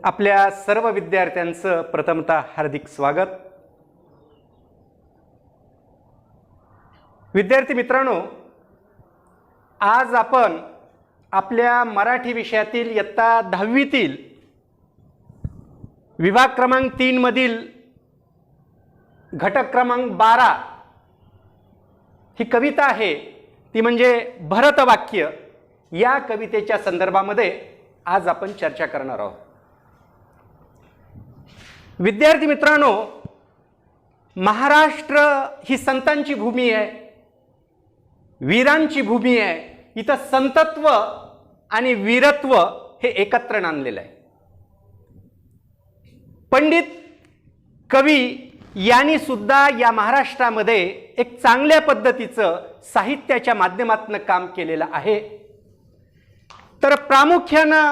आपल्या सर्व विद्यार्थ्यांचं प्रथमतः हार्दिक स्वागत। विद्यार्थी मित्रांनो, आज आपण आपल्या मराठी विषयातील इयत्ता 10वीतील विभाग क्रमांक 3 मधील घटक क्रमांक 12 ही कविता आहे, ती म्हणजे भरतवाक्य। या कवितेच्या संदर्भामध्ये आज आपण चर्चा करणार आहोत। विद्यार्थी मित्रांनो, महाराष्ट्र ही संतांची भूमी आहे, वीरांची भूमी आहे। इथं संतत्व आणि वीरत्व हे एकत्र नांदलेलं आहे। पंडित कवी यांनी सुद्धा या महाराष्ट्रामध्ये एक चांगल्या पद्धतीचं साहित्याच्या माध्यमातून काम केलेलं आहे। तर प्रामुख्याने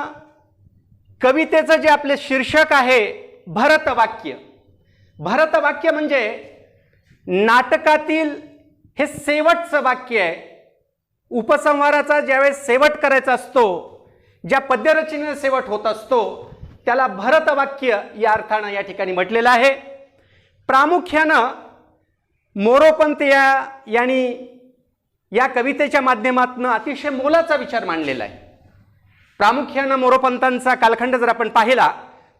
कवितेचं जे आपले शीर्षक आहे भरतवाक्य। भरतवाक्य म्हणजे नाटकातील हे शेवटचं वाक्य आहे। उपसंहाराचा ज्यावेळेस शेवट करायचा असतो, ज्या पद्यरचनेने शेवट होत असतो, त्याला भरतवाक्य या अर्थानं या ठिकाणी म्हटलेलं आहे। प्रामुख्यानं मोरोपंत यांनी या कवितेच्या माध्यमातून अतिशय मोलाचा विचार मांडलेला आहे। प्रामुख्यानं मोरोपंतांचा कालखंड जर आपण पाहिला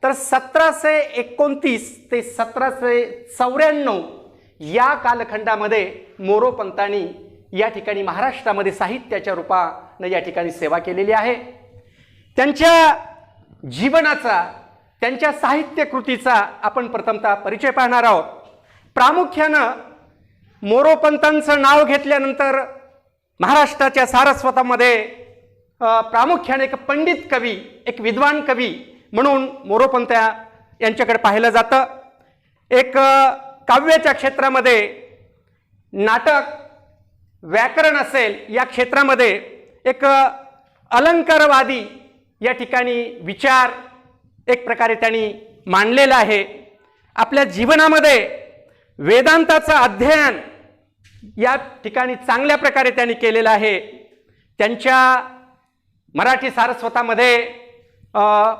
तर 1729 ते 1794 या कालखंडामध्ये मोरोपंतांनी या ठिकाणी महाराष्ट्रामध्ये साहित्याच्या रूपाने या ठिकाणी सेवा केलेली आहे। त्यांच्या जीवनाचा, त्यांच्या साहित्य कृतीचा आपण प्रथमतः परिचय पाहणार आहोत। प्रामुख्यानं मोरोपंतांचं नाव घेतल्यानंतर महाराष्ट्राच्या सारस्वतामध्ये प्रामुख्याने एक पंडित कवी, एक विद्वान कवी म्हणून मोरोपंत यांच्याकडे पाहिलं जातं। एक काव्याच्या क्षेत्रामध्ये नाटक, व्याकरण असेल, या क्षेत्रामध्ये एक अलंकारवादी या ठिकाणी विचार एक प्रकारे त्यांनी मांडलेला आहे। आपल्या जीवनामध्ये वेदांताचं अध्ययन या ठिकाणी चांगल्या प्रकारे त्यांनी केलेलं आहे। त्यांच्या मराठी सारस्वतामध्ये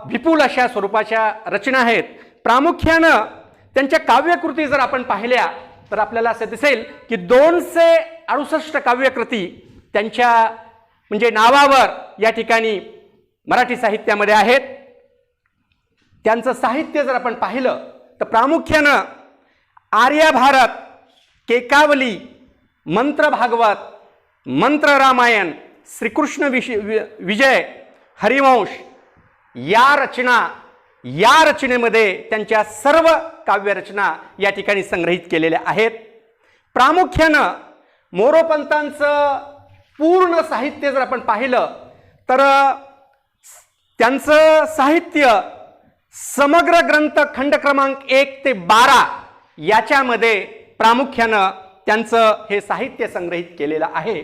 विपुल अशा स्वरूपाच्या रचना आहेत। प्रामुख्यानं त्यांच्या काव्यकृती जर आपण पाहिल्या तर आपल्याला असं दिसेल की 268 काव्यकृती त्यांच्या म्हणजे नावावर या ठिकाणी मराठी साहित्यामध्ये आहेत। त्यांचं साहित्य जर आपण पाहिलं तर प्रामुख्यानं आर्यभारत, केकावली, मंत्र भागवत, मंत्र रामायण, श्रीकृष्ण विजय, हरिवंश या रचनेमध्ये त्यांच्या सर्व काव्यरचना या ठिकाणी संग्रहित केलेल्या आहेत। प्रामुख्यानं मोरोपंतांचं पूर्ण साहित्य जर आपण पाहिलं तर त्यांचं साहित्य समग्र ग्रंथ खंड क्रमांक 1 ते 12 याच्यामध्ये प्रामुख्यानं त्यांचं हे साहित्य संग्रहित केलेलं आहे।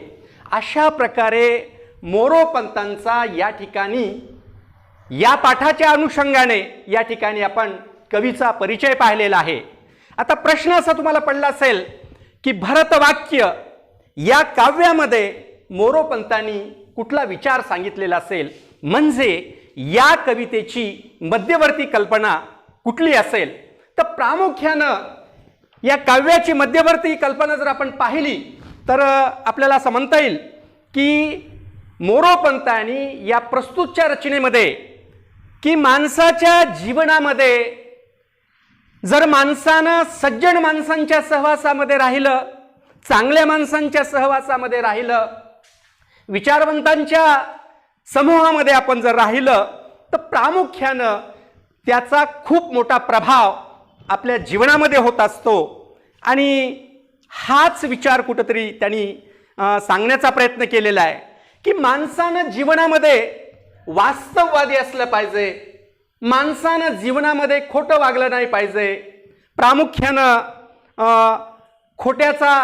अशा प्रकारे मोरोपंतांचा या ठिकाणी या पाठाच्या अनुषंगाने या ठिकाणी आपण कवीचा परिचय पाहिलेला आहे। आता प्रश्न असा तुम्हाला पडला असेल की भरतवाक्य या काव्यामध्ये मोरोपंतांनी कुठला विचार सांगितलेला असेल, म्हणजे या कवितेची मध्यवर्ती कल्पना कुठली असेल? तर प्रामुख्यानं या काव्याची मध्यवर्ती कल्पना जर आपण पाहिली तर आपल्याला असं म्हणता येईल की मोरोपंतांनी या प्रस्तुतच्या रचनेमध्ये की माणसाच्या जीवनामध्ये जर माणसानं सज्जन माणसांच्या सहवासामध्ये राहिलं, चांगल्या माणसांच्या सहवासामध्ये राहिलं, विचारवंतांच्या समूहामध्ये आपण जर राहिलं तर प्रामुख्यानं त्याचा खूप मोठा प्रभाव आपल्या जीवनामध्ये होत असतो। आणि हाच विचार कुठेतरी त्यांनी सांगण्याचा प्रयत्न केलेला आहे की माणसानं जीवनामध्ये वास्तववादी असलं पाहिजे, माणसानं जीवनामध्ये खोटं वागलं नाही पाहिजे, प्रामुख्यानं खोट्याचा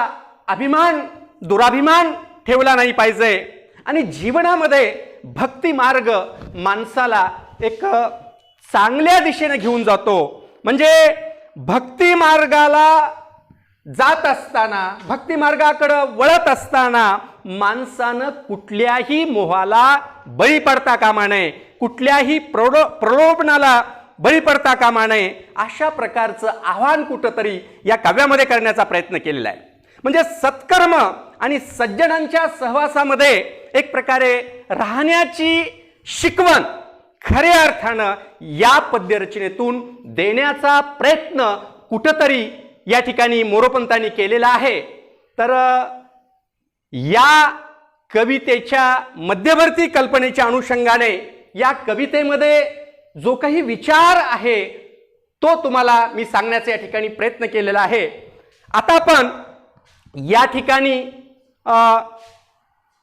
अभिमान, दुराभिमान ठेवला नाही पाहिजे, आणि जीवनामध्ये भक्ती मार्ग माणसाला एक चांगल्या दिशेने घेऊन जातो। म्हणजे भक्ती मार्गाला जात असताना, भक्ती मार्गाकडे वळत असताना माणसानं कुठल्याही मोहाला बळी पडता कामा नये, कुठल्याही प्रलोभनाला बळी पडता कामा नये अशा प्रकारचं आव्हान कुठंतरी या काव्यामध्ये करण्याचा प्रयत्न केलेला आहे. म्हणजे सत्कर्म आणि सज्जनांच्या सहवासामध्ये एक प्रकारे राहण्याची शिकवण खऱ्या अर्थानं या पद्यरचनेतून देण्याचा प्रयत्न कुठंतरी या ठिकाणी मोरोपंतांनी केलेला आहे. तर या कवितेच्या मध्यवर्ती कल्पनेच्या अनुषंगाने या कवितेमध्ये जो काही विचार आहे तो तुम्हाला मी सांगण्याचा या ठिकाणी प्रयत्न केलेला आहे. आता आपण या ठिकाणी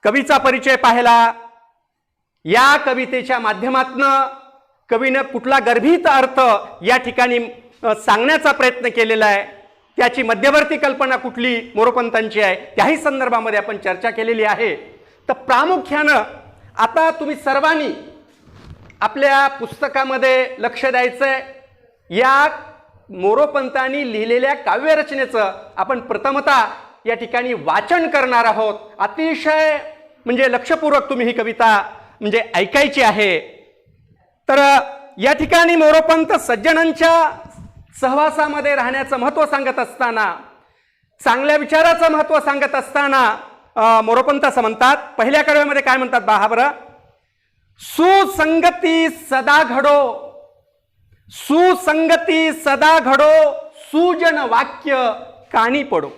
कवीचा परिचय पाहिला. या कवितेच्या माध्यमातून कवीनं कुठला गर्भित अर्थ या ठिकाणी सांगण्याचा प्रयत्न केलेला आहे, त्याची मध्यवर्ती कल्पना कुठली मोरोपंतांची आहे त्याही संदर्भामध्ये आपण चर्चा केलेली आहे. तर प्रामुख्यानं आता तुम्ही सर्वांनी आपल्या पुस्तकामध्ये लक्ष द्यायचंय. या मोरोपंतांनी लिहिलेल्या काव्यरचनेचं आपण प्रथमतः या ठिकाणी वाचन करणार आहोत. अतिशय म्हणजे लक्षपूर्वक तुम्ही ही कविता म्हणजे ऐकायची आहे. तर या ठिकाणी मोरोपंत सज्जनांच्या सहवासामध्ये राहण्याचं महत्त्व सांगत असताना, चांगल्या विचाराचं महत्त्व सांगत असताना मोरोपंत असं म्हणतात, पहिल्या कडव्यामध्ये काय म्हणतात पहा बरं. सुसंगती सदा घडो, सुसंगती सदा घडो, सुजन वाक्य कानी पडो,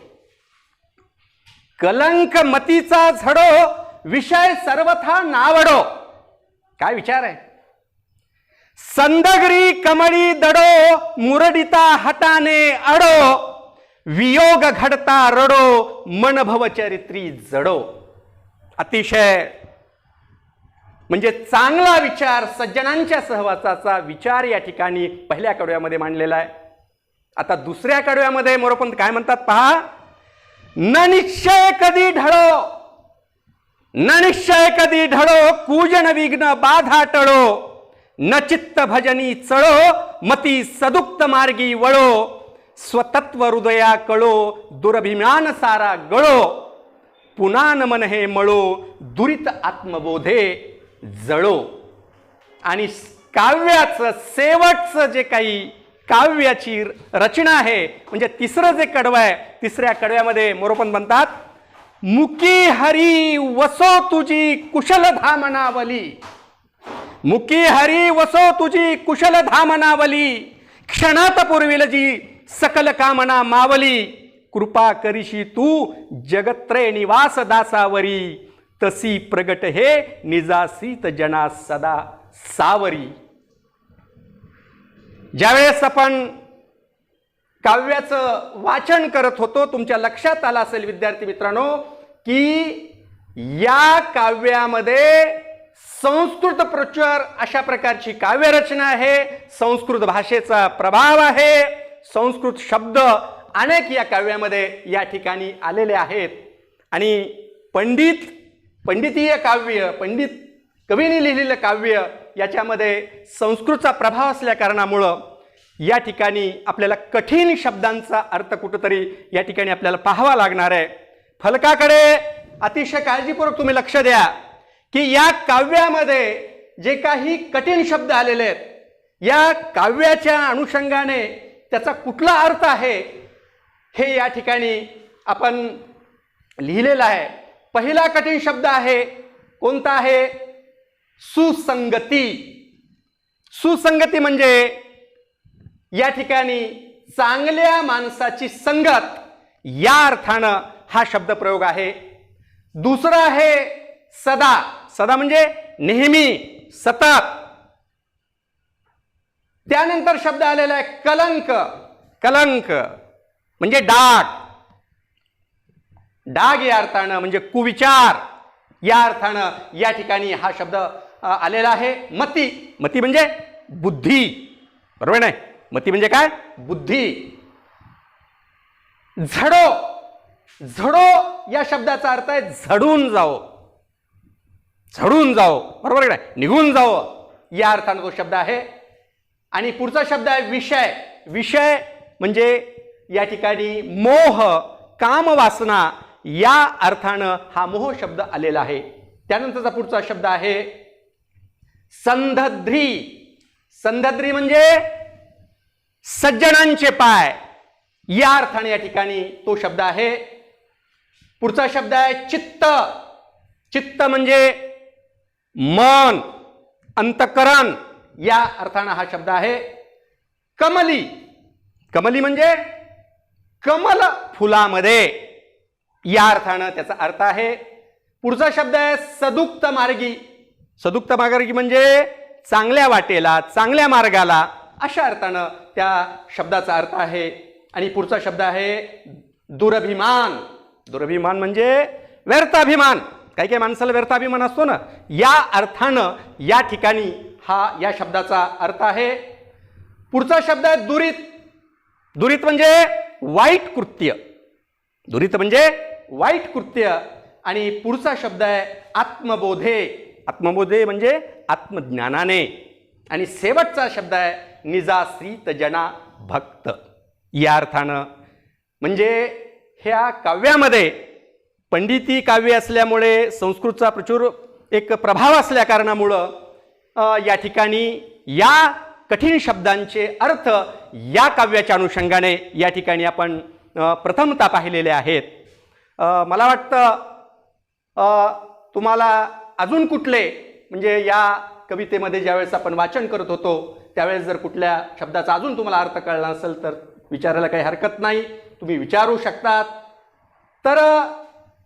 कलंक मतीचा झडो, विषय सर्वथा नावडो. काय विचार आहे. संदगरी कमळी दडो, मुरडिता हटाने अडो, वियोग घडता रडो, मन भवचरित्री जडो. अतिशय म्हणजे चांगला विचार, सज्जनांच्या सहवासाचा विचार या ठिकाणी पहिल्या कडव्यामध्ये मांडलेला आहे. आता दुसऱ्या कडव्यामध्ये मोरोपंत काय म्हणतात पहा. न निश्चय कधी ढळो, न निश्चय कधी ढळो, कूजन विघ्न बाधा टळो, न चित्त भजनी चळो, मती सदुक्त मार्गी वळो, स्वतत्व हृदया कळो, दुरभिमान सारा गळो, पुन्हा न मन हे मळो, दुरित आत्मबोधे जळो. आणि काव्याचं शेवटचं जे काही काव्याची रचना आहे म्हणजे तिसरं जे कडवं आहे, तिसऱ्या कडव्यामध्ये मोरोपंत म्हणतात, मुकी हरी वसो तुझी कुशल धामनावली, मुकी हरी वसो तुझी कुशल धामनावली, क्षणात पुरविल जी सकल कामना मावली, कृपा करीशी तू जगत्रे निवास दासावरी, तसी प्रगट हे निजासीत जना सदा सावरी. ज्यावेळेस आपण काव्याचं वाचन करत होतो, तुमच्या लक्षात आलं असेल विद्यार्थी मित्रांनो की या काव्यामध्ये संस्कृत प्रचार अशा प्रकारची काव्यरचना आहे, संस्कृत भाषेचा प्रभाव आहे, संस्कृत शब्द अनेक या काव्यामध्ये या ठिकाणी आलेले आहेत. आणि पंडितीय काव्य, पंडित कवीने लिहिलेलं काव्य याच्यामध्ये संस्कृतचा प्रभाव असल्या कारणामुळं या ठिकाणी आपल्याला कठीण शब्दांचा अर्थ कुठंतरी या ठिकाणी आपल्याला पाहावा लागणार आहे. फलकाकडे अतिशय काळजीपूर्वक तुम्ही लक्ष द्या की या काव्यामध्ये जे काही कठीण शब्द आलेले आहेत, या काव्याच्या अनुषंगाने त्याचा कुठला अर्थ आहे हे या ठिकाणी आपण लिहिलेलं आहे. पहिला कठीण शब्द आहे कोणता आहे. सुसंगती. सुसंगती म्हणजे या ठिकाणी चांगल्या माणसाची संगत या अर्थानं हा शब्द प्रयोग आहे. दुसरा आहे सदा. सदा म्हणजे नेहमी, सतत. त्यानंतर शब्द आलेला आहे कलंक. कलंक म्हणजे डाग. डाग या अर्थानं म्हणजे कुविचार या अर्थानं या ठिकाणी हा शब्द आलेला आहे. मती. मती म्हणजे बुद्धी, बरोबर नाही. मती म्हणजे काय, बुद्धी. झडो. झडो या शब्दाचा अर्थ आहे झडून जाओ, झडून जाओ, बरोबर नाही, निघून जाओ या अर्थानं तो शब्द आहे. आणि पुढचा शब्द आहे विषय. विषय म्हणजे या ठिकाणी मोह, काम, वासना या अर्थानं हा मोह शब्द आलेला आहे. त्यानंतरचा पुढचा शब्द आहे संधद्री. संध्याद्री म्हणजे सज्जनांचे पाय, या अर्थाने या ठिकाणी तो शब्द आहे. पुढचा शब्द आहे चित्त. चित्त म्हणजे मन, अंतकरण, या अर्थाने हा शब्द आहे. कमली. कमली म्हणजे कमल फुलामध्ये, या अर्थानं त्याचा अर्थ आहे. पुढचा शब्द आहे सदुक्त मार्गी. सदुक्त मार्गी म्हणजे चांगल्या वाटेला, चांगल्या मार्गाला, अशा अर्थानं त्या शब्दाचा अर्थ आहे. आणि पुढचा शब्द आहे दुरभिमान. दुरभिमान म्हणजे व्यर्थाभिमान. काही काही माणसाला व्यर्थाभिमान असतो ना, या अर्थानं या ठिकाणी हा या शब्दाचा अर्थ आहे. पुढचा शब्द आहे दुरित. दुरित म्हणजे वाईट कृत्य. दुरित म्हणजे वाईट कृत्य. आणि पुढचा शब्द आहे आत्मबोधे. आत्मबोधे म्हणजे आत्मज्ञानाने. आणि शेवटचा शब्द आहे निजाश्रित जना भक्त, या अर्थानं. म्हणजे ह्या काव्यामध्ये पंडिती काव्य असल्यामुळे संस्कृतचा प्रचूर एक प्रभाव असल्या कारणामुळं या ठिकाणी या कठीण शब्दांचे अर्थ या काव्याच्या अनुषंगाने या ठिकाणी आपण प्रथमतः पाहिलेले आहेत. मला वाटतं तुम्हाला अजून कुठले, म्हणजे या कवितेमध्ये ज्यावेळेस आपण वाचन करत होतो त्यावेळेस जर कुठल्या शब्दाचा अजून तुम्हाला अर्थ कळला असेल तर विचारायला काही हरकत नाही, तुम्ही विचारू शकतात. तर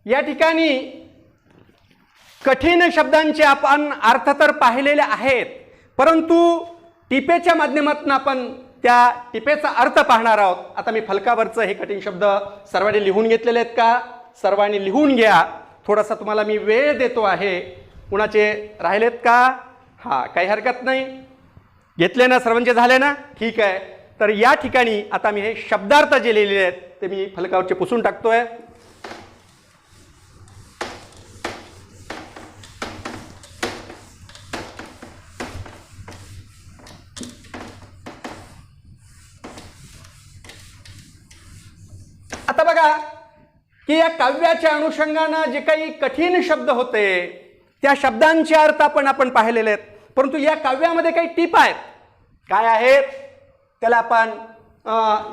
या ठिकाणी कठीण शब्दांचे आपण अर्थ तर पाहिलेले आहेत, परंतु टिपेच्या माध्यमातून आपण त्या टिपेचा अर्थ पाहणार आहोत. आता मी फलकावरचं हे कठीण शब्द सर्वांनी लिहून घेतलेले आहेत का? सर्वांनी लिहून घ्या. थोडासा तुम्हाला मी वेळ देतो आहे. कुणाचे राहिलेत का? हां, काही हरकत नाही. घेतले ना? सर्वांचे झाले ना? ठीक आहे. तर या ठिकाणी आता मी हे शब्दार्थ जे लिहिलेले आहेत ते मी फलकावरचे पुसून टाकतोय. आता बघा की या काव्याच्या अनुषंगानं जे काही कठीण शब्द होते त्या शब्दांचे अर्थ आपण पाहिलेले आहेत, परंतु या काव्यामध्ये काही टीपा आहेत. काय आहेत? त्याला आपण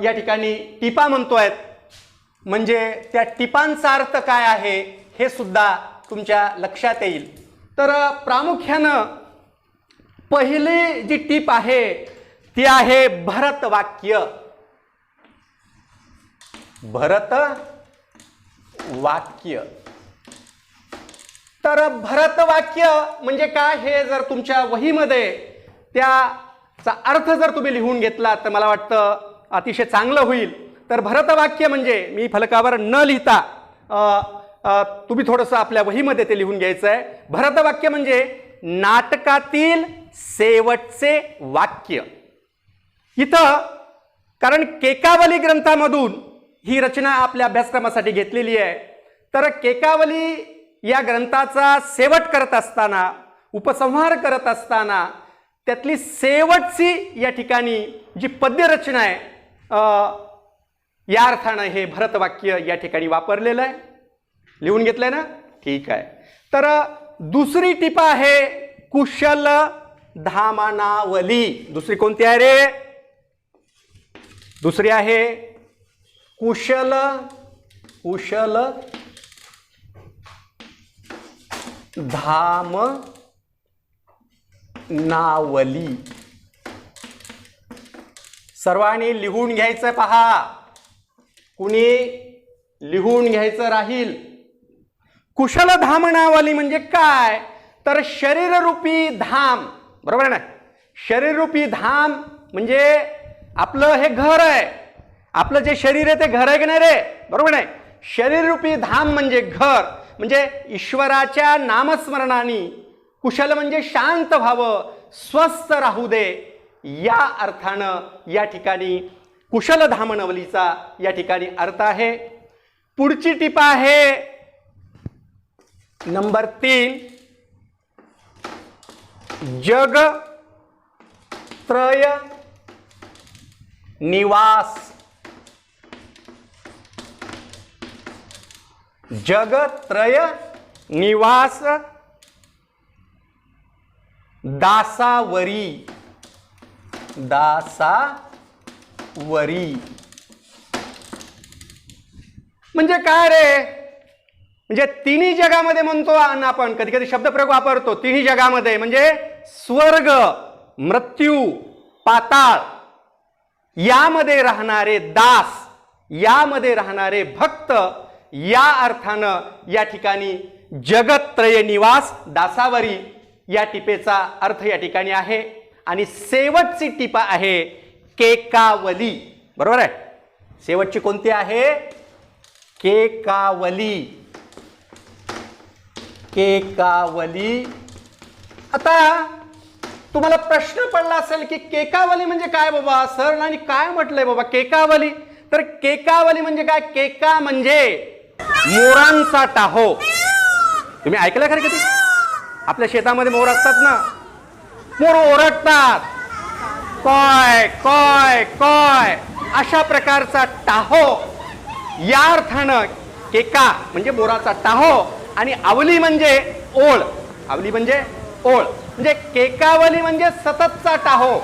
या ठिकाणी टीपा म्हणतोय. म्हणजे त्या टिपांचा अर्थ काय आहे हे सुद्धा तुमच्या लक्षात येईल. तर प्रामुख्यानं पहिली जी टीप आहे ती आहे भरत वाक्य. भरत वाक्य. तर भरत वाक्य म्हणजे काय हे जर तुमच्या वहीमध्ये त्याचा अर्थ जर तुम्ही लिहून घेतला तर मला वाटतं अतिशय चांगलं होईल. तर भरत वाक्य म्हणजे मी फलकावर न लिहिता तुम्ही थोडंसं आपल्या वहीमध्ये ते लिहून घ्यायचं आहे. भरत वाक्य म्हणजे नाटकातील शेवटचे वाक्य. इथं कारण केकावली ग्रंथामधून ही रचना आपल्या अभ्यासक्रमासाठी घेतलेली आहे. तर केकावली या ग्रंथाचा शेवट करत असताना, उपसंहार करत असताना त्यातली शेवटची या ठिकाणी जी पद्यरचना आहे या अर्थानं हे भरतवाक्य या ठिकाणी वापरलेलं आहे. लिहून घेतलंय ना? ठीक आहे. तर दुसरी टीपा आहे कुशल धामनावली. दुसरी कोणती आहे रे? दुसरी आहे कुशल धामनावली. सर्वांनी लिहून घ्यायचं. पहा, कुणी लिहून घ्यायचं राहील. कुशल धामनावली म्हणजे काय? तर शरीररूपी धाम. बरोबर ना? शरीररूपी धाम म्हणजे आपलं हे घर आहे. आपलं जे शरीर आहे ते घर आहे की नाही रे? बरोबर नाही? शरीररूपी धाम म्हणजे घर. म्हणजे ईश्वराच्या नामस्मरणाने कुशल म्हणजे शांत व्हावं, स्वस्थ राहू दे, या अर्थानं या ठिकाणी कुशल धामनवलीचा या ठिकाणी अर्थ आहे. पुढची टीपा आहे नंबर 3, जग त्रय निवास. जगत्रय निवास दासावरी. दासावरी. म्हणजे काय रे? म्हणजे तिन्ही जगामध्ये म्हणतो आणि आपण कधी कधी शब्दप्रयोग वापरतो तिन्ही जगामध्ये, म्हणजे स्वर्ग, मृत्यू, पाताळ यामध्ये राहणारे दास, यामध्ये राहणारे भक्त, या अर्थानं या ठिकाणी जगत्त्रय निवास दासावरी या टिपेचा अर्थ या ठिकाणी आहे. आणि शेवटची टिपा आहे केकावली. बरोबर आहे? शेवटची कोणती आहे? केकावली. केकावली. आता तुम्हाला प्रश्न पडला असेल की केकावली म्हणजे काय बाबा सर, आणि काय म्हटलंय बाबा केकावली? तर केकावली म्हणजे काय? केका म्हणजे मोरांचा टाहो. तुम्ही ऐकलं खरं कधी? आपल्या शेतामध्ये मोर असतात ना, मोर ओरडतात, कॉय कॉय कॉय, अशा प्रकारचा टाहो. या अर्थानं केका म्हणजे मोराचा टाहो आणि आवली म्हणजे ओळ. आवली म्हणजे ओळ. म्हणजे केकावली म्हणजे सततचा टाहो.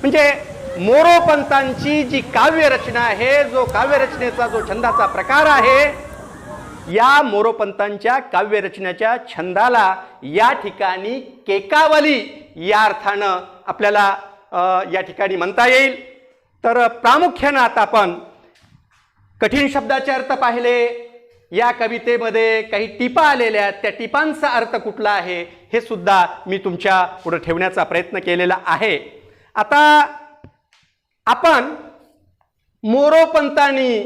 म्हणजे मोरोपंतांची जी काव्यरचना आहे, जो काव्यरचनेचा जो छंदाचा प्रकार आहे, या मोरोपंतांच्या काव्यरचनेच्या छंदाला या ठिकाणी केकावली या अर्थानं आपल्याला या ठिकाणी म्हणता येईल. तर प्रामुख्यानं आता आपण कठीण शब्दाचे अर्थ पाहिले, या कवितेमध्ये काही टिपा आलेल्या आहेत, त्या टिपांचा अर्थ कुठला आहे हे सुद्धा मी तुमच्या पुढे ठेवण्याचा प्रयत्न केलेला आहे. आता आपण मोरोपंतांनी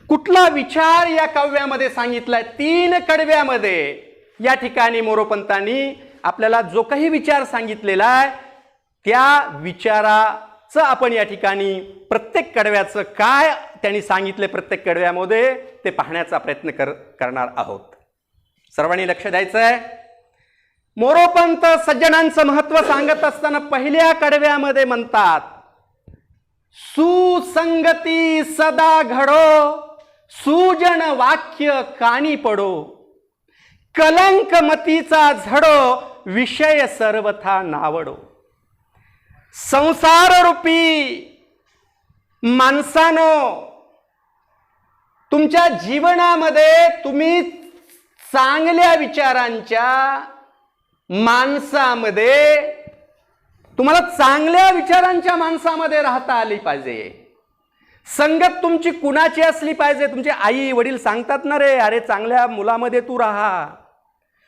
कुठला विचार या काव्यामध्ये सांगितलाय? 3 कडव्यामध्ये या ठिकाणी मोरोपंतांनी आपल्याला जो काही विचार सांगितलेला आहे, त्या विचाराचं आपण या ठिकाणी प्रत्येक कडव्याचं काय त्यांनी सांगितले प्रत्येक कडव्यामध्ये ते पाहण्याचा प्रयत्न करणार आहोत. सर्वांनी लक्ष द्यायचं आहे. मोरोपंत सज्जनांचं महत्व सांगत असताना पहिल्या कडव्यामध्ये म्हणतात, सुसंगती सदा घडो, सुजन वाक्य कानी पडो, कलंक मतीचा झडो, विषय सर्वथा नावडो. संसार रूपी माणसानो, तुमच्या जीवनामध्ये तुम्ही चांगल्या विचारांच्या माणसामध्ये, तुम्हाला चांगल्या विचारांच्या माणसामध्ये राहता आली पाहिजे. संगत तुमची कुणाची असली पाहिजे? तुमचे आई वडील सांगतात ना रे, अरे चांगल्या मुलामध्ये तू राहा,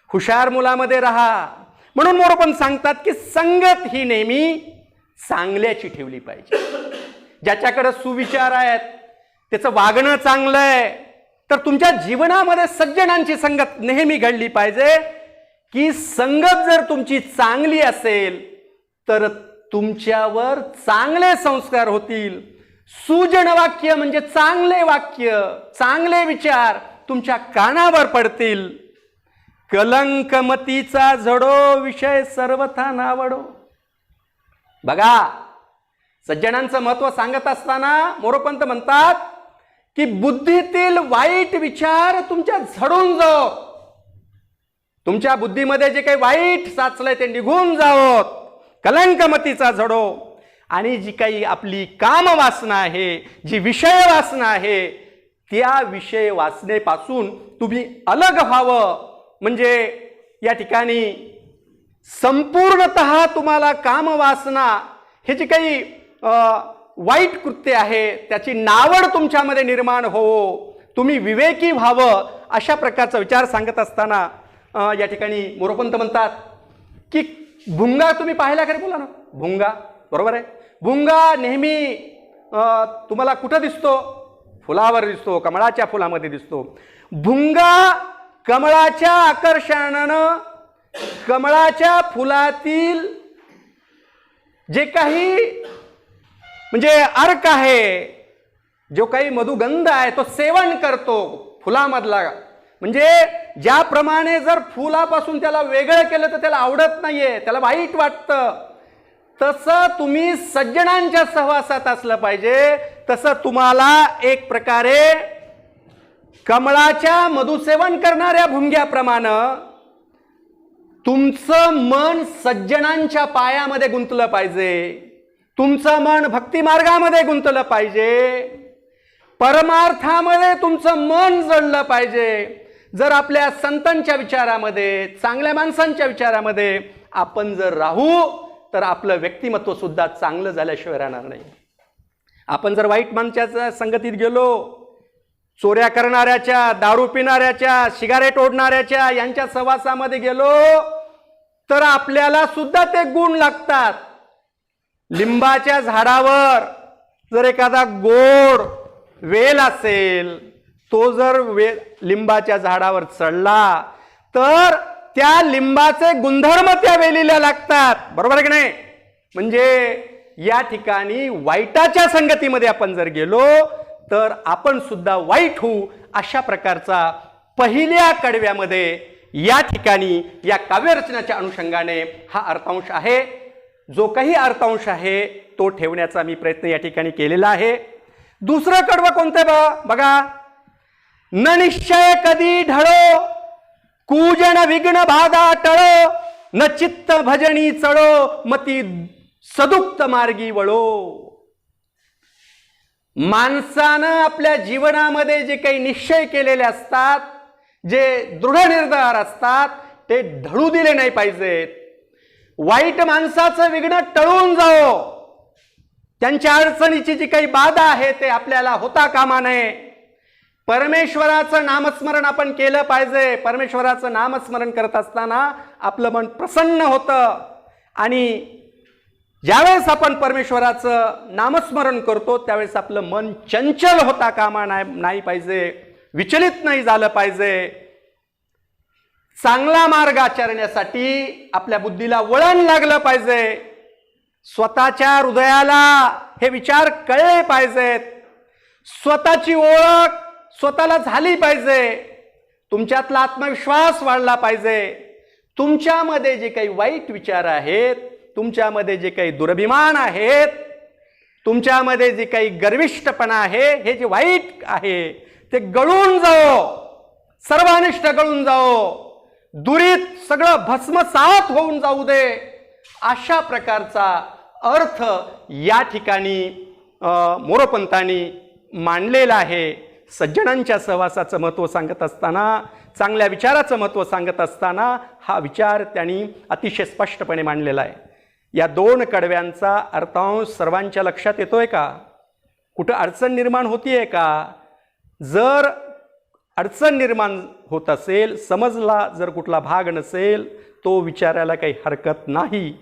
हुशार मुलामध्ये राहा. म्हणून मोरोपंत सांगतात की संगत ही नेहमी चांगल्याची ठेवली पाहिजे. ज्याच्याकडे सुविचार आहेत, त्याचं वागणं चांगलं आहे, तर तुमच्या जीवनामध्ये सज्जनांची संगत नेहमी घडली पाहिजे. की संगत जर तुमची चांगली असेल तर तुमच्यावर चांगले संस्कार होतील. सुजन वाक्य म्हणजे चांगले वाक्य, चांगले विचार तुमच्या कानावर पडतील. कलंक मतीचा झडो, विषय सर्वथा नावडो. बघा, सज्जनांचं महत्व सांगत असताना मोरोपंत म्हणतात की बुद्धीतील वाईट विचार तुमच्या झडून जावो. तुमच्या बुद्धीमध्ये जे काही वाईट साचलंय ते निघून जावोत. कलंकमतीचा झडो. आणि जी काही आपली काम वासना आहे, जी विषय वासना आहे, त्या विषय वासनेपासून तुम्ही अलग व्हावं. म्हणजे या ठिकाणी संपूर्णतः तुम्हाला काम वासना हे जे काही वाईट कृत्य आहे त्याची नावड तुमच्यामध्ये निर्माण हो, तुम्ही विवेकी व्हावं, अशा प्रकारचा विचार सांगत असताना या ठिकाणी मोरोपंत म्हणतात की भुंगा तुम्ही पाहिला खरे? बोला ना, भुंगा. बरोबर आहे. भुंगा नेहमी तुम्हाला कुठं दिसतो? फुलावर दिसतो, कमळाच्या फुलामध्ये दिसतो. भुंगा कमळाच्या आकर्षणानं, कमळाच्या फुलातील जे काही म्हणजे अर्क आहे, जो काही मधुगंध आहे, तो सेवन करतो फुलामधला. म्हणजे ज्याप्रमाणे जर फुलापासून त्याला वेगळं केलं तर त्याला आवडत नाहीये, त्याला वाईट वाटतं, तसं तुम्ही सज्जनांच्या सहवासात असलं पाहिजे. तसं तुम्हाला एक प्रकारे कमळाच्या मधुसेवन करणाऱ्या भुंग्याप्रमाणे तुमचं मन सज्जनांच्या पायामध्ये गुंतलं पाहिजे, तुमचं मन भक्ती मार्गामध्ये गुंतलं पाहिजे, परमार्थामध्ये तुमचं मन जडलं पाहिजे. जर आपल्या संतांच्या विचारामध्ये, चांगल्या माणसांच्या विचारामध्ये आपण जर राहू तर आपलं व्यक्तिमत्व सुद्धा चांगलं झाल्याशिवाय राहणार नाही. आपण जर वाईट माणसाच्या संगतीत गेलो, चोऱ्या करणाऱ्याच्या, दारू पिणाऱ्याच्या, सिगारेट ओढणाऱ्याच्या यांच्या सहवासामध्ये गेलो तर आपल्याला सुद्धा ते गुण लागतात. लिंबाच्या झाडावर जर एखादा गोड वेल असेल, तो जर लिंबाच्या झाडावर चढला तर त्या लिंबाचे गुणधर्म त्या वेलीला लागतात, बरोबर आहे की नाही? म्हणजे या ठिकाणी वाईटाच्या संगतीमध्ये आपण जर गेलो तर आपण सुद्धा वाईट होऊ. अशा प्रकारचा पहिल्या कडव्यामध्ये या ठिकाणी या काव्यरचनाच्या अनुषंगाने हा अर्थांश आहे. जो काही अर्थांश आहे तो ठेवण्याचा मी प्रयत्न या ठिकाणी केलेला आहे. दुसरं कडवं कोणतं बघा. न निश्चय कधी ढळो, कूजन विघ्न बाधा टळो, न चित्त भजनी चळो, मती सदुक्त मार्गी वळो. माणसानं आपल्या जीवनामध्ये जे काही निश्चय केलेले असतात, जे दृढ निर्धार असतात, ते ढळू दिले नाही पाहिजेत. वाईट माणसाचं विघ्न टळून जाओ, त्यांच्या अडचणीची जी काही बाधा आहे ते आपल्याला होता कामा नये. परमेश्वराचं नामस्मरण आपण केलं पाहिजे. परमेश्वराचं नामस्मरण करत असताना आपलं मन प्रसन्न होतं आणि ज्यावेळेस आपण परमेश्वराचं नामस्मरण करतो त्यावेळेस आपलं मन चंचल होता कामा नाही पाहिजे, विचलित नाही झालं पाहिजे. चांगला मार्ग आचरण्यासाठी आपल्या बुद्धीला वळण लागलं पाहिजे. स्वतःच्या हृदयाला हे विचार कळले पाहिजेत. स्वतःची ओळख स्वतःला झाली पाहिजे. तुमच्यातला आत्मविश्वास वाढला पाहिजे. तुमच्यामध्ये जे काही वाईट विचार आहेत, तुमच्यामध्ये जे काही दुर्भिमान आहेत, तुमच्यामध्ये जे काही गर्विष्ठपणा आहे, हे जे वाईट आहे ते गळून जाओ, सर्व अनिष्ट गळून जाओ, दुरीत सगळं भस्मसात होऊन जाऊ दे. अशा प्रकारचा अर्थ या ठिकाणी मोरोपंतांनी मांडलेला आहे. सज्जनांच्या सहवासाचं महत्त्व सांगत असताना, चांगल्या विचाराचं महत्त्व सांगत असताना हा विचार त्यांनी अतिशय स्पष्टपणे मांडलेला आहे. या दोन कडव्यांचा अर्थांश सर्वांच्या लक्षात येतोय का? कुठं अडचण निर्माण होतीये का? जर अडचण निर्माण होत असेल, समजला जर कुठला भाग नसेल, तो विचारायला काही हरकत नाही.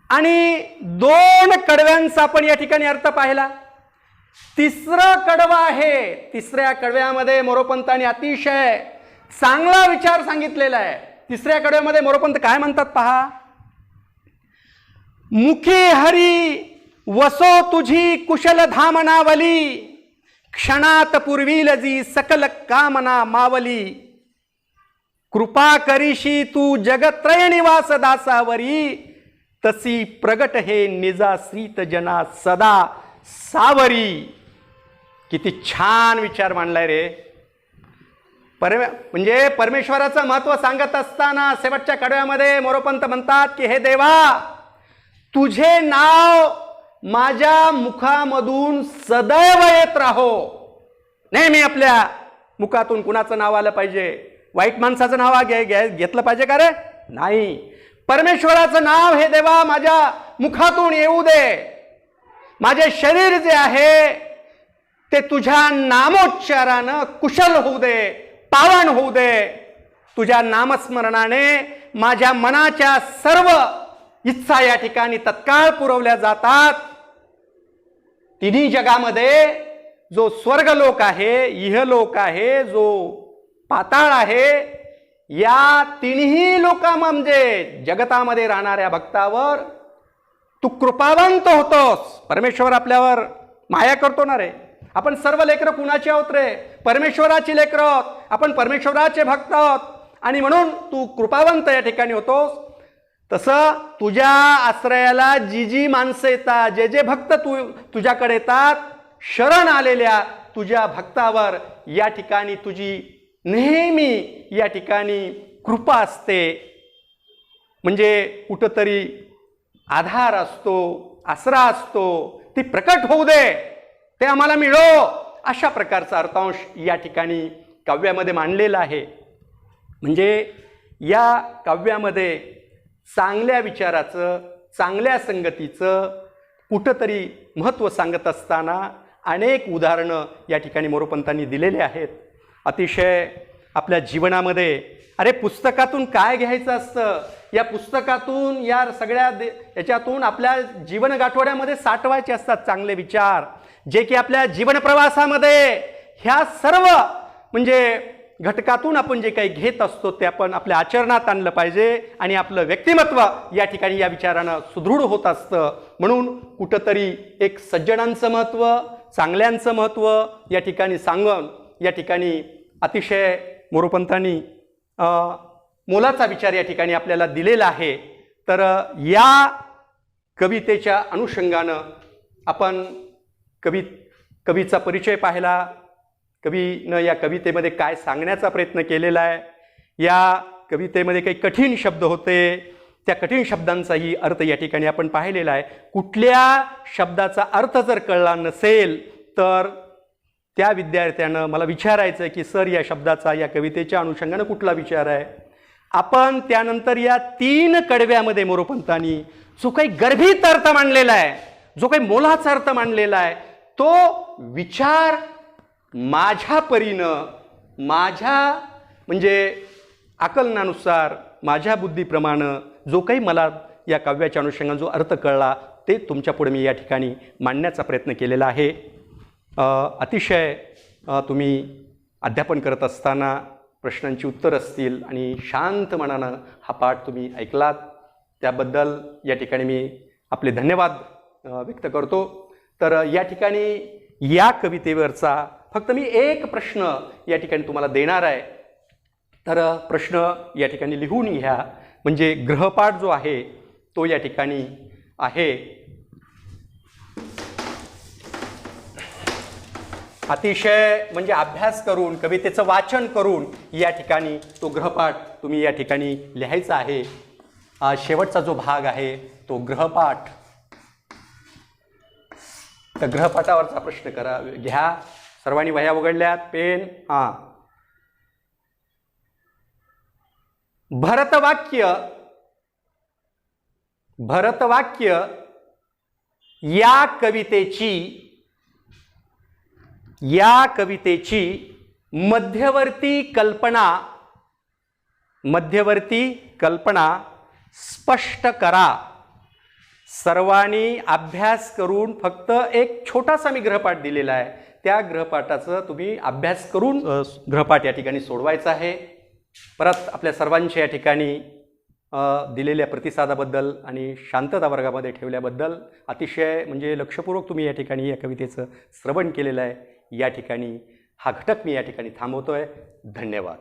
आणि दोन कडव्यांचा आपण या ठिकाणी अर्थ पाहिला. तिसरं कडवं आहे. तिसऱ्या कडव्यामध्ये मोरोपंतांनी अतिशय चांगला विचार सांगितलेला आहे. तिसऱ्या कडव्यामध्ये मोरोपंत काय म्हणतात पहा. मुखे हरी वसो तुझी कुशल धामनावली, क्षणात पूर्वील जी सकल कामना मावली, कृपा करीशी तू जगत्रय निवास दासावरी, तसी प्रगट हे निजा श्रीत जना सदा सावरी. किती छान विचार मांडलाय रे. म्हणजे परमेश्वराचं महत्त्व सांगत असताना शेवटच्या कडव्यामध्ये मोरोपंत म्हणतात की हे देवा, तुझे नाव माझ्या मुखामधून सदैव येत राहो. नेहमी आपल्या मुखातून कुणाचं नाव आलं पाहिजे? वाईट माणसाचं नाव घेतलं पाहिजे का रे? नाही. परमेश्वराचं नाव हे देवा माझ्या मुखातून येऊ दे. माझे शरीर जे आहे ते तुझ्या नामोच्चारानं कुशल होऊ दे, पावन होऊ दे. तुझ्या नामस्मरणाने माझ्या मनाच्या सर्व इच्छा या ठिकाणी तत्काळ पुरवल्या जातात. तिन्ही जगामध्ये जो स्वर्गलोक आहे, इहलोक आहे, जो पाताळ आहे, या तिन्ही लोक म्हणजे जगतामध्ये राहणाऱ्या भक्तावर तू कृपावंत होतोस. परमेश्वर आपल्यावर माया करतो ना रे. आपण सर्व लेकरं कुणाची आहोत रे? परमेश्वराची लेकरं आहोत. आपण परमेश्वराचे भक्त आहोत आणि म्हणून तू कृपावंत या ठिकाणी होतोस. तसं तुझ्या आश्रयाला जी जी माणसं येतात, जे जे भक्त तुझ्याकडे येतात, शरण आलेल्या तुझ्या भक्तावर या ठिकाणी तुझी नेहमी या ठिकाणी कृपा असते. म्हणजे कुठंतरी आधार असतो, आसरा असतो, ती प्रकट होऊ दे, ते आम्हाला मिळो, अशा प्रकारचा अर्थांश या ठिकाणी काव्यामध्ये मांडलेला आहे. म्हणजे या काव्यामध्ये चांगल्या विचाराचं, चांगल्या संगतीचं कुठंतरी महत्त्व सांगत असताना अनेक उदाहरणं या ठिकाणी मोरोपंतांनी दिलेले आहेत. अतिशय आपल्या जीवनामध्ये अरे पुस्तकातून काय घ्यायचं असतं, या पुस्तकातून या सगळ्या याच्यातून आपल्या जीवन गाठोड्यामध्ये साठवायचे असतात चांगले विचार, जे की आपल्या जीवन प्रवासामध्ये ह्या सर्व म्हणजे घटकातून आपण जे काही घेत असतो ते आपण आपल्या आचरणात आणलं पाहिजे आणि आपलं व्यक्तिमत्व या ठिकाणी या विचारानं सुदृढ होत असतं. म्हणून कुठंतरी एक सज्जनांचं महत्त्व, चांगल्यांचं महत्त्व या ठिकाणी सांगून या ठिकाणी अतिशय मोरोपंतांनी मोलाचा विचार या ठिकाणी आपल्याला दिलेला आहे. तर या कवितेच्या अनुषंगानं आपण कवीचा परिचय पाहिला, कवीनं या कवितेमध्ये काय सांगण्याचा प्रयत्न केलेला आहे. या कवितेमध्ये काही कठीण शब्द होते, त्या कठीण शब्दांचाही अर्थ या ठिकाणी आपण पाहिलेला आहे. कुठल्या शब्दाचा अर्थ जर कळला नसेल तर त्या विद्यार्थ्यानं मला विचारायचं की सर या शब्दाचा या कवितेच्या अनुषंगानं कुठला विचार आहे. आपण त्यानंतर या 3 कडव्यामध्ये मोरोपंतांनी जो काही गर्भित अर्थ मांडलेला आहे, जो काही मोलाचा अर्थ मांडलेला आहे, तो विचार माझ्या परीनं, माझ्या म्हणजे आकलनानुसार, माझ्या बुद्धीप्रमाणे जो काही मला या काव्याच्या अनुषंगाने जो अर्थ कळला ते तुमच्या पुढे मी या ठिकाणी मांडण्याचा प्रयत्न केलेला आहे. अतिशय तुम्ही अध्यापन करत असताना प्रश्नांची उत्तर असतील आणि शांत मनानं हा पाठ तुम्ही ऐकलात त्याबद्दल या ठिकाणी मी आपले धन्यवाद व्यक्त करतो. तर या ठिकाणी या कवितेवरचा फक्त मी एक प्रश्न या ठिकाणी तुम्हाला देणार आहे. तर प्रश्न या ठिकाणी लिहून घ्या. म्हणजे गृहपाठ जो आहे तो या ठिकाणी आहे अतिशय म्हणजे अभ्यास करून, कवितेचं वाचन करून या ठिकाणी तो गृहपाठ तुम्ही या ठिकाणी लिहायचा आहे. शेवटचा जो भाग आहे तो गृहपाठ. तर गृहपाठावरचा प्रश्न घ्या. सर्वांनी वह्या उघडल्यात, पेन. भरतवाक्य या कवितेची मध्यवर्ती कल्पना स्पष्ट करा. सर्वांनी अभ्यास करून फक्त एक छोटासा मी गृहपाठ दिलेला आहे, त्या गृहपाठाचं तुम्ही अभ्यास करून गृहपाठ या ठिकाणी सोडवायचा आहे. परत आपल्या सर्वांच्या या ठिकाणी दिलेल्या प्रतिसादाबद्दल आणि शांतता वर्गामध्ये ठेवल्याबद्दल अतिशय म्हणजे लक्षपूर्वक तुम्ही या ठिकाणी या कवितेचं श्रवण केलेलं आहे. या ठिकाणी हा घटक मी या ठिकाणी थांबवतोय. धन्यवाद.